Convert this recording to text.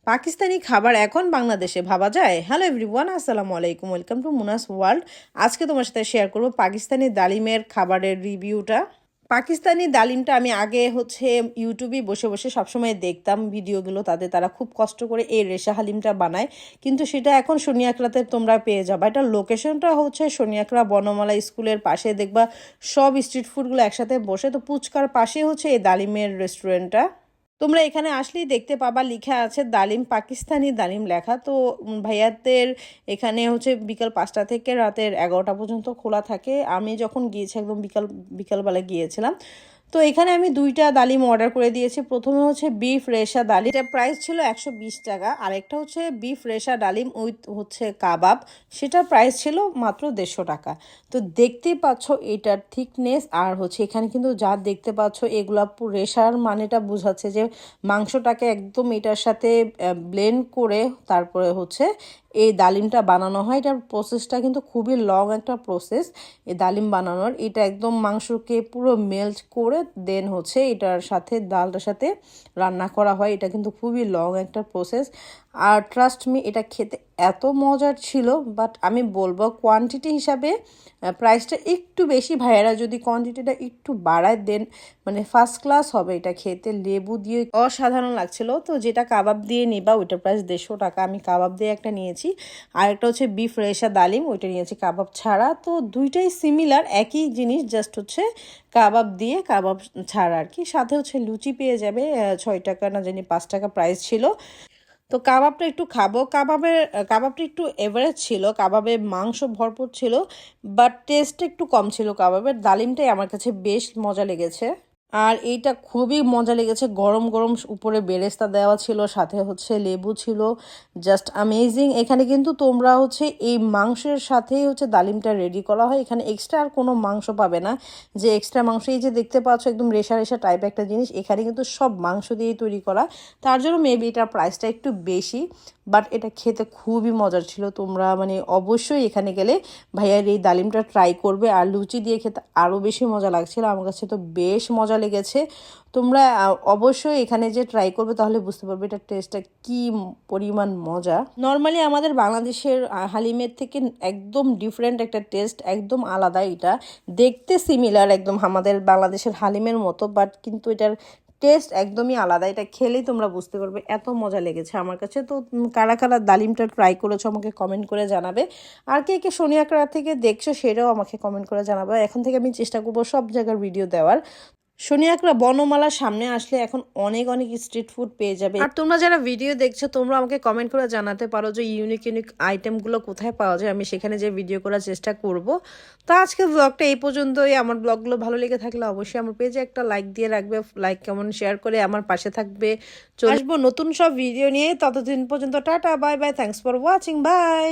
পাকিস্তানি খাবার এখন বাংলাদেশে ভাবা যায়? হ্যালো এভরিওয়ান, আসসালামু আলাইকুম, ওয়েলকাম টু মুনাস ওয়ার্ল্ড। আজকে তোমার সাথে শেয়ার করব পাকিস্তানি ডালিমের খাবারের রিভিউটা। পাকিস্তানি ডালিমটা আমি আগে ইউটিউবে বসে বসে সবসময় দেখতাম ভিডিওগুলো, তারা খুব কষ্ট করে এই রেশা হালিমটা বানায়, কিন্তু সেটা এখন শনিয়াকড়াতে তোমরা পেয়ে যাবা। এটা লোকেশনটা শনিয়াকড়া বনমালা স্কুলের পাশে, দেখবা সব স্ট্রিট ফুডগুলো একসাথে বসে। তো পুচকার পাশে এই ডালিমের রেস্টুরেন্টটা। তোমরা এখানে আসলেই দেখতে পাবা লিখা আছে ডালিম, পাকিস্তানি ডালিম লেখা। তো ভাইয়াদের এখানে বিকাল 5টা থেকে রাতের 11টা পর্যন্ত খোলা থাকে। আমি যখন গিয়েছি একদম বিকালবেলা গিয়েছিলাম। তো এখানে আমি 2টা ডালিম অর্ডার করে দিয়েছি। প্রথমে বিফ রেশা ডালিম, এটা প্রাইস ছিল 120 টাকা। আর একটা বিফ রেশা ডালিম উইথ কাবাব, সেটার প্রাইস ছিল মাত্র 150 টাকা। তো দেখতেই পাচ্ছ এটার থিকনেস, আর এখানে কিন্তু যা দেখতে পাচ্ছ এগুলা রেশার মানেটা বোঝাচ্ছে যে মাংসটাকে একদম এটার সাথে ব্লেন্ড করে তারপরে এই ডালিমটা বানানো হয়। এটার প্রসেসটা কিন্তু খুবই লং একটা প্রসেস এই ডালিম বানানোর। এটা একদম মাংসকে পুরো মেল্ট করে দেন এটার সাথে ডালটার সাথে রান্না করা হয়। এটা কিন্তু খুবই লং একটা প্রসেস। আর ট্রাস্ট মি, এটা খেতে এত মজার ছিল। বাট আমি বলবো কোয়ান্টিটি হিসাবে প্রাইসটা একটু বেশি। ভাইয়েরা যদি কোয়ান্টিটিটা একটু বাড়ায় দেন মানে ফার্স্ট ক্লাস হবে এটা খেতে। লেবু দিয়ে অসাধারণ লাগছিল। তো যেটা কাবাব দিয়ে নিবা ওইটার প্রাইস 150 টাকা। আমি কাবাব দিয়ে একটা নিয়েছি, আর একটা বিফ রেশা ডালিম, ওইটা নিয়েছি কাবাব ছাড়া। তো দুইটাই সিমিলার, একই জিনিস, জাস্ট কাবাব দিয়ে কাবাব ছাড়া আর কি। সাথে লুচি পেয়ে যাবে। 6 টাকা না জানি 5 টাকা প্রাইস ছিল। তো কাবাবটা একটু খাবো। কাবাবটা একটু এভারেজ ছিল, কাবাবে মাংস ভরপুর ছিল, বাট টেস্ট একটু কম ছিল কাবাবের। ডালিমটাই আমার কাছে বেশ মজা লেগেছে। আর এইটা খুবই মজা লেগেছে, গরম গরম উপরে বেরেস্তা দেওয়া ছিল, সাথে লেবু ছিল, জাস্ট অ্যামেজিং। এখানে কিন্তু তোমরা এই মাংসের সাথেই ডালিমটা রেডি করা হয়। এখানে এক্সট্রা আর কোনো মাংস পাবে না, যে এক্সট্রা মাংস এই যে দেখতে পাচ্ছ একদম রেশা রেশা টাইপ একটা জিনিস, এখানে কিন্তু সব মাংস দিয়েই তৈরি করা। তার জন্য মেবি এটার প্রাইসটা একটু বেশি, বাট এটা খেতে খুবই মজার ছিল। তোমরা অবশ্যই এখানে গেলে ভাইয়ার এই ডালিমটা ট্রাই করবে। আর লুচি দিয়ে খেতে আরও বেশি মজা লাগছিল, আমার কাছে তো বেশ মজা লেগেছে। তোমরা অবশ্যই এখানে যে ট্রাই করবে তাহলে বুঝতে পারবে এটার টেস্টটা কি পরিমাণ মজা। নর্মালি আমাদের বাংলাদেশের হালিমের থেকে একদম ডিফারেন্ট একটা টেস্ট, একদম আলাদা। এটা দেখতে সিমিলার একদম আমাদের বাংলাদেশের হালিমের মতো, বাট কিন্তু এটার টেস্ট একদমই আলাদা। এটা খেলেই তোমরা বুঝতে পারবে, এত মজা লেগেছে আমার কাছে। তো কারা কারা ডালিমটা ট্রাই করেছো আমাকে কমেন্ট করে জানাবে। আর কে কে শনিয়াকড়া থেকে দেখছো সেটাও আমাকে কমেন্ট করে জানাবে। এখন থেকে আমি চেষ্টা করবো সব জায়গার ভিডিও দেওয়ার। শনিয়াকড়া বনমালার সামনে আসলে এখন অনেক অনেক স্ট্রিট ফুড পেয়ে যাবে। আর তোমরা যারা ভিডিও দেখছো তোমরা আমাকে কমেন্ট করে জানাতে পারো যে ইউনিক ইউনিক আইটেমগুলো কোথায় পাওয়া যায়, আমি সেখানে যে ভিডিও করার চেষ্টা করব। তো আজকের ব্লগটা এই পর্যন্তই। আমার ব্লগগুলো ভালো লেগে থাকলে অবশ্যই আমার পেজে একটা লাইক দিয়ে রাখবে, লাইক কেমন শেয়ার করে আমার পাশে থাকবে। চলে আসবো নতুন সব ভিডিও নিয়ে। ততদিন পর্যন্ত tata, bye bye, thanks for watching, by.